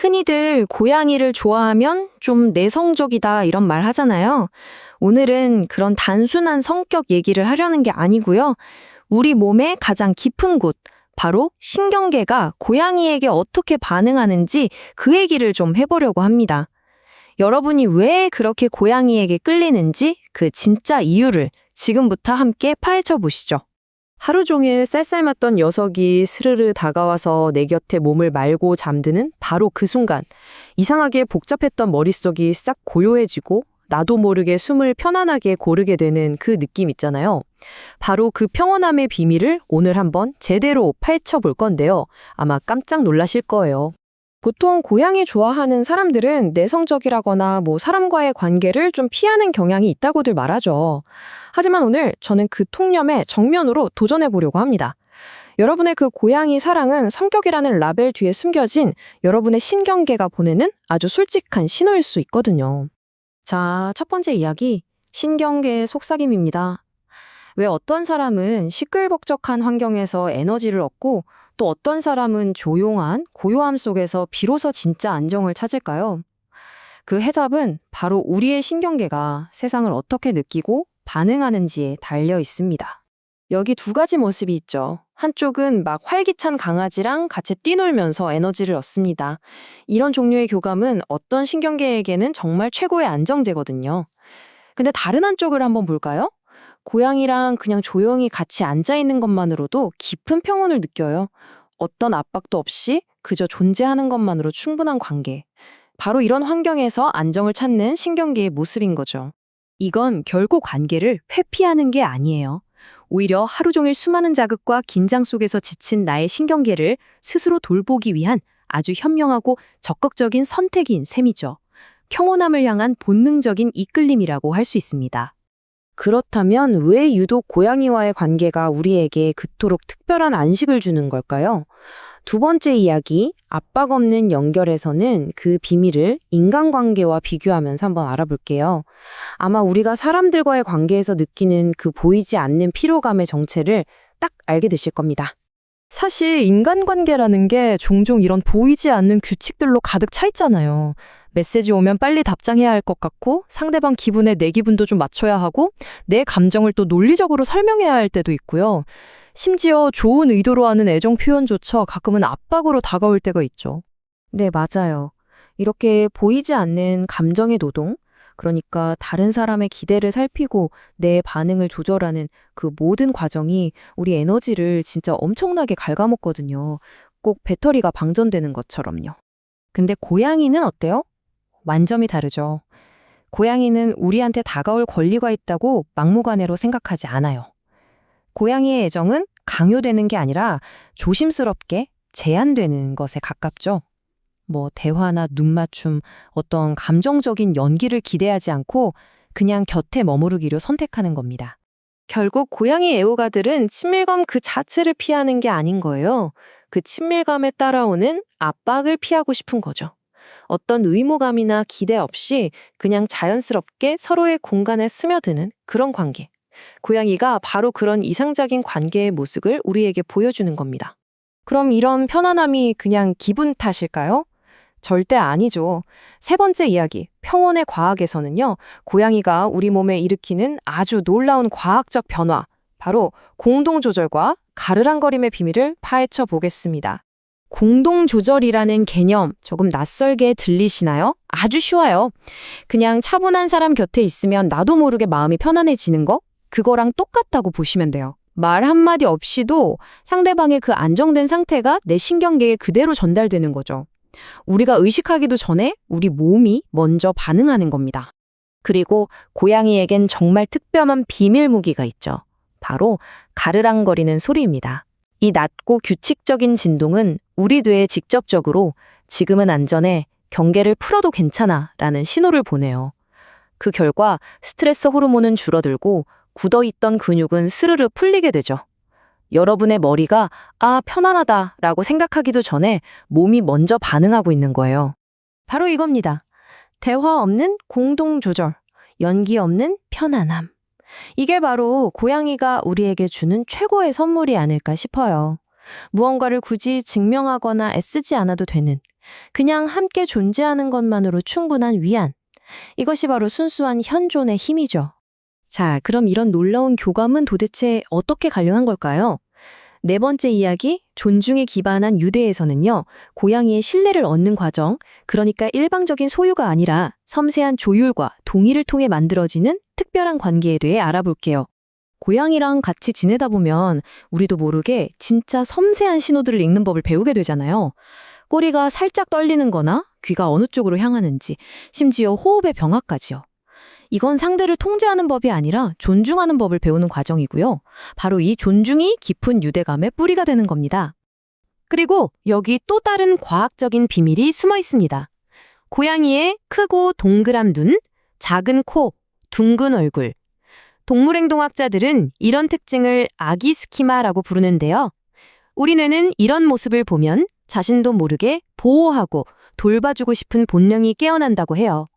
흔히들 고양이를 좋아하면 좀 내성적이다 이런 말 하잖아요. 오늘은 그런 단순한 성격 얘기를 하려는 게 아니고요. 우리 몸의 가장 깊은 곳, 바로 신경계가 고양이에게 어떻게 반응하는지 그 얘기를 좀 해보려고 합니다. 여러분이 왜 그렇게 고양이에게 끌리는지 그 진짜 이유를 지금부터 함께 파헤쳐 보시죠. 하루 종일 쌀쌀맞던 녀석이 스르르 다가와서 내 곁에 몸을 말고 잠드는 바로 그 순간, 이상하게 복잡했던 머릿속이 싹 고요해지고 나도 모르게 숨을 편안하게 고르게 되는 그 느낌 있잖아요. 바로 그 평온함의 비밀을 오늘 한번 제대로 파헤쳐 볼 건데요. 아마 깜짝 놀라실 거예요. 보통 고양이 좋아하는 사람들은 내성적이라거나 사람과의 관계를 좀 피하는 경향이 있다고들 말하죠. 하지만 오늘 저는 그 통념에 정면으로 도전해 보려고 합니다. 여러분의 그 고양이 사랑은 성격이라는 라벨 뒤에 숨겨진 여러분의 신경계가 보내는 아주 솔직한 신호일 수 있거든요. 자, 첫 번째 이야기, 신경계의 속삭임입니다. 왜 어떤 사람은 시끌벅적한 환경에서 에너지를 얻고 또 어떤 사람은 조용한 고요함 속에서 비로소 진짜 안정을 찾을까요? 그 해답은 바로 우리의 신경계가 세상을 어떻게 느끼고 반응하는지에 달려 있습니다. 여기 두 가지 모습이 있죠. 한쪽은 막 활기찬 강아지랑 같이 뛰놀면서 에너지를 얻습니다. 이런 종류의 교감은 어떤 신경계에게는 정말 최고의 안정제거든요. 근데 다른 한쪽을 한번 볼까요? 고양이랑 그냥 조용히 같이 앉아있는 것만으로도 깊은 평온을 느껴요. 어떤 압박도 없이 그저 존재하는 것만으로 충분한 관계. 바로 이런 환경에서 안정을 찾는 신경계의 모습인 거죠. 이건 결코 관계를 회피하는 게 아니에요. 오히려 하루 종일 수많은 자극과 긴장 속에서 지친 나의 신경계를 스스로 돌보기 위한 아주 현명하고 적극적인 선택인 셈이죠. 평온함을 향한 본능적인 이끌림이라고 할 수 있습니다. 그렇다면 왜 유독 고양이와의 관계가 우리에게 그토록 특별한 안식을 주는 걸까요? 두 번째 이야기, 압박 없는 연결에서는 그 비밀을 인간관계와 비교하면서 한번 알아볼게요. 아마 우리가 사람들과의 관계에서 느끼는 그 보이지 않는 피로감의 정체를 딱 알게 되실 겁니다. 사실 인간관계라는 게 종종 이런 보이지 않는 규칙들로 가득 차 있잖아요. 메시지 오면 빨리 답장해야 할 것 같고 상대방 기분에 내 기분도 좀 맞춰야 하고 내 감정을 또 논리적으로 설명해야 할 때도 있고요. 심지어 좋은 의도로 하는 애정 표현조차 가끔은 압박으로 다가올 때가 있죠. 네, 맞아요. 이렇게 보이지 않는 감정의 노동, 그러니까 다른 사람의 기대를 살피고 내 반응을 조절하는 그 모든 과정이 우리 에너지를 진짜 엄청나게 갉아먹거든요. 꼭 배터리가 방전되는 것처럼요. 근데 고양이는 어때요? 완전히 다르죠. 고양이는 우리한테 다가올 권리가 있다고 막무가내로 생각하지 않아요. 고양이의 애정은 강요되는 게 아니라 조심스럽게 제한되는 것에 가깝죠. 대화나 눈맞춤, 어떤 감정적인 연기를 기대하지 않고 그냥 곁에 머무르기로 선택하는 겁니다. 결국 고양이 애호가들은 친밀감 그 자체를 피하는 게 아닌 거예요. 그 친밀감에 따라오는 압박을 피하고 싶은 거죠. 어떤 의무감이나 기대 없이 그냥 자연스럽게 서로의 공간에 스며드는 그런 관계. 고양이가 바로 그런 이상적인 관계의 모습을 우리에게 보여주는 겁니다. 그럼 이런 편안함이 그냥 기분 탓일까요? 절대 아니죠. 세 번째 이야기, 평온의 과학에서는요, 고양이가 우리 몸에 일으키는 아주 놀라운 과학적 변화, 바로 공동조절과 가르랑거림의 비밀을 파헤쳐 보겠습니다. 공동조절이라는 개념 조금 낯설게 들리시나요? 아주 쉬워요. 그냥 차분한 사람 곁에 있으면 나도 모르게 마음이 편안해지는 거? 그거랑 똑같다고 보시면 돼요. 말 한마디 없이도 상대방의 그 안정된 상태가 내 신경계에 그대로 전달되는 거죠. 우리가 의식하기도 전에 우리 몸이 먼저 반응하는 겁니다. 그리고 고양이에겐 정말 특별한 비밀 무기가 있죠. 바로 가르랑거리는 소리입니다. 이 낮고 규칙적인 진동은 우리 뇌에 직접적으로 지금은 안전해, 경계를 풀어도 괜찮아 라는 신호를 보내요. 그 결과 스트레스 호르몬은 줄어들고 굳어있던 근육은 스르르 풀리게 되죠. 여러분의 머리가 편안하다 라고 생각하기도 전에 몸이 먼저 반응하고 있는 거예요. 바로 이겁니다. 대화 없는 공동조절, 연기 없는 편안함. 이게 바로 고양이가 우리에게 주는 최고의 선물이 아닐까 싶어요. 무언가를 굳이 증명하거나 애쓰지 않아도 되는 그냥 함께 존재하는 것만으로 충분한 위안. 이것이 바로 순수한 현존의 힘이죠. 자, 그럼 이런 놀라운 교감은 도대체 어떻게 가능한 걸까요? 네 번째 이야기, 존중에 기반한 유대에서는요, 고양이의 신뢰를 얻는 과정, 그러니까 일방적인 소유가 아니라 섬세한 조율과 동의를 통해 만들어지는 특별한 관계에 대해 알아볼게요. 고양이랑 같이 지내다 보면 우리도 모르게 진짜 섬세한 신호들을 읽는 법을 배우게 되잖아요. 꼬리가 살짝 떨리는 거나 귀가 어느 쪽으로 향하는지, 심지어 호흡의 변화까지요. 이건 상대를 통제하는 법이 아니라 존중하는 법을 배우는 과정이고요. 바로 이 존중이 깊은 유대감의 뿌리가 되는 겁니다. 그리고 여기 또 다른 과학적인 비밀이 숨어 있습니다. 고양이의 크고 동그란 눈, 작은 코, 둥근 얼굴. 동물행동학자들은 이런 특징을 아기 스키마라고 부르는데요. 우리 뇌는 이런 모습을 보면 자신도 모르게 보호하고 돌봐주고 싶은 본능이 깨어난다고 해요.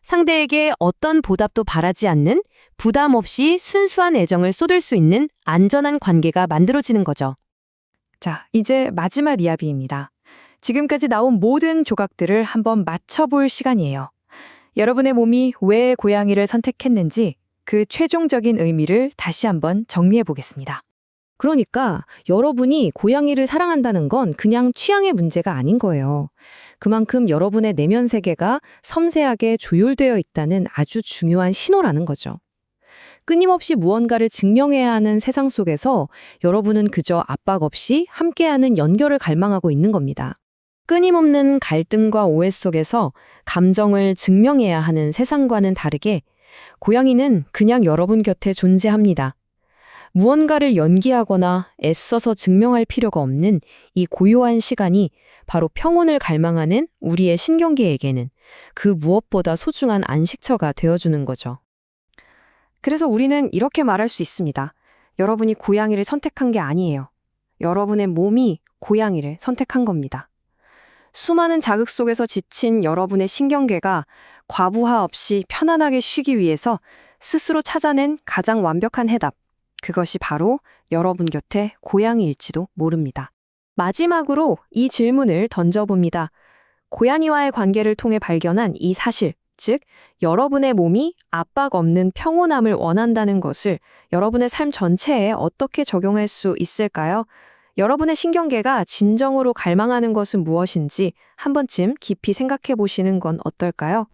상대에게 어떤 보답도 바라지 않는 부담 없이 순수한 애정을 쏟을 수 있는 안전한 관계가 만들어지는 거죠. 자, 이제 마지막 이야기입니다. 지금까지 나온 모든 조각들을 한번 맞춰볼 시간이에요. 여러분의 몸이 왜 고양이를 선택했는지 그 최종적인 의미를 다시 한번 정리해 보겠습니다. 그러니까 여러분이 고양이를 사랑한다는 건 그냥 취향의 문제가 아닌 거예요. 그만큼 여러분의 내면 세계가 섬세하게 조율되어 있다는 아주 중요한 신호라는 거죠. 끊임없이 무언가를 증명해야 하는 세상 속에서 여러분은 그저 압박 없이 함께하는 연결을 갈망하고 있는 겁니다. 끊임없는 갈등과 오해 속에서 감정을 증명해야 하는 세상과는 다르게 고양이는 그냥 여러분 곁에 존재합니다. 무언가를 연기하거나 애써서 증명할 필요가 없는 이 고요한 시간이 바로 평온을 갈망하는 우리의 신경계에게는 그 무엇보다 소중한 안식처가 되어주는 거죠. 그래서 우리는 이렇게 말할 수 있습니다. 여러분이 고양이를 선택한 게 아니에요. 여러분의 몸이 고양이를 선택한 겁니다. 수많은 자극 속에서 지친 여러분의 신경계가 과부하 없이 편안하게 쉬기 위해서 스스로 찾아낸 가장 완벽한 해답. 그것이 바로 여러분 곁에 고양이일지도 모릅니다. 마지막으로 이 질문을 던져봅니다. 고양이와의 관계를 통해 발견한 이 사실, 즉 여러분의 몸이 압박 없는 평온함을 원한다는 것을 여러분의 삶 전체에 어떻게 적용할 수 있을까요? 여러분의 신경계가 진정으로 갈망하는 것은 무엇인지 한 번쯤 깊이 생각해 보시는 건 어떨까요?